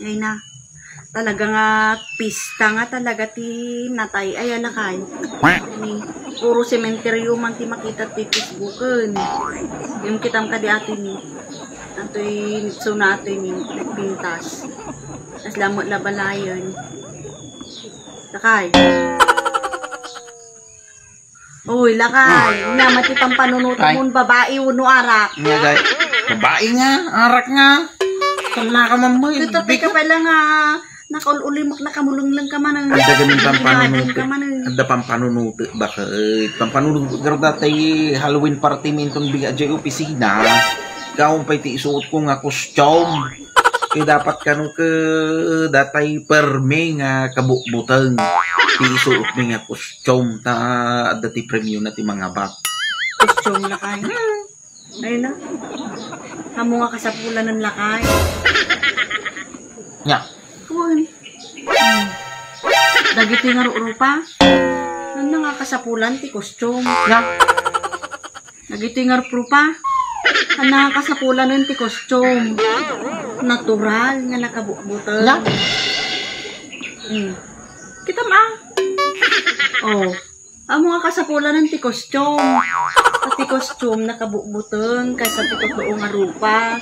Ay na. Talaga nga, pista nga talaga ti natay. Ay, alakay. Puro sementeryo man ti makita ti Facebookan. Yung kitam ka di atin ni. Anto'y nitso natin ni. Nagpintas. As lamot labalayan. Lakay. Uy, lakay. Naman ti pampanunuto mo babae uno arak. Nga day. Babae nga, arak nga. Tala ka man mo. Tapi ka pala nga. Nakaululimak na kamulong lang ka man. Ada gamin pampanunuto. Ada pampanunuto. Bakit? Pampanunuto. Pero datay Halloween party minton biga dyan opisina. Gawang pa iti isuot ko nga costume. Kaya dapat ka nung datay perme nga kabukbutan. Iti isuot mi nga costume. Ta dati premium na ti mga bat. Costume lakay. Ayun na. Kamu nga kasapulan ng lakay. Nga. Kuwan. Dagiti nga rupa. Ano nga kasapulan ti costume. Nga. Dagiti nga rupa. Ano nga kasapulan ng ti costume. Natural nga nakabukbutan. Nga. Kita ma. Oh. Amo nga kasapulan ng ti costume. Ti costume nakabukbutan kaysa ti totoo nga rupa.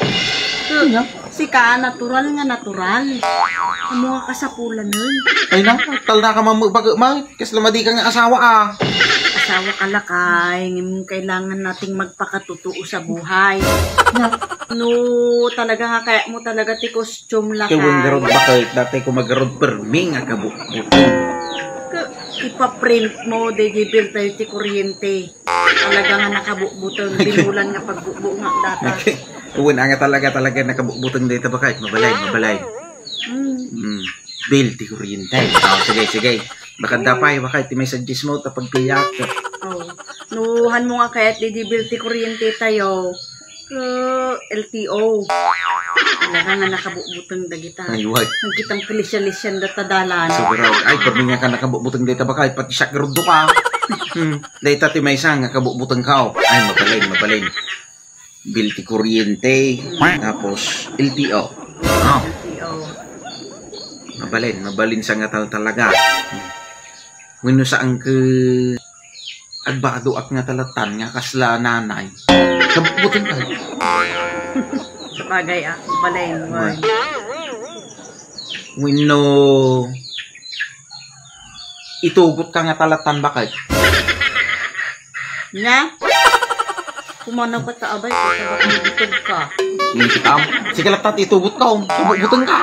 Si ka, natural nga natural. Amo nga kasapulan nun. Ay na, tal na ka mamagmag. Kasi lamadi ka nga asawa ah. Asawa ka lakay. Kailangan nating magpakatutuo sa buhay. No, talaga nga kaya mo talaga ti costume lakay. Kaya garod bakit dati ko magarod perming nga kabukbutan. Ipaprint mo, digibil tayo ti kuryente. Talaga nga nakabukbutan. Binulan nga pagbubo nga data. Uwan nga talaga nakabukbutan dito ba kahit mabalay. Bill, ti kuryente. Sige. Baka dapay, baka iti may suggest mo tapag piyak. Nuhan mo nga kaya digibil ti kuryente tayo. LTO. Talaga nga nakabukbutan dagita. Ayuhay. Nagkitang kilisyan-lisyan datadalan. Siguro, ay, pwede nga ka nakabukbutan dito ba kahit pati siya garudo ka. Dahil ti may isang nakabukbutan ka. Ay, mabalay. Bill ti kuryente. Tapos, LTO. LTO. Mabalin sa nga talaga. Wino saan ka agbado at nga talatan nga kasla nanay. Kabukbutan ka. Sabagay balay mo. Wino itugot ka nga talatan bakit? Nga? Kumanaw ka taabay ko sa bakang bitog ka. Sige latat itugot ka. Kabukbutan ka.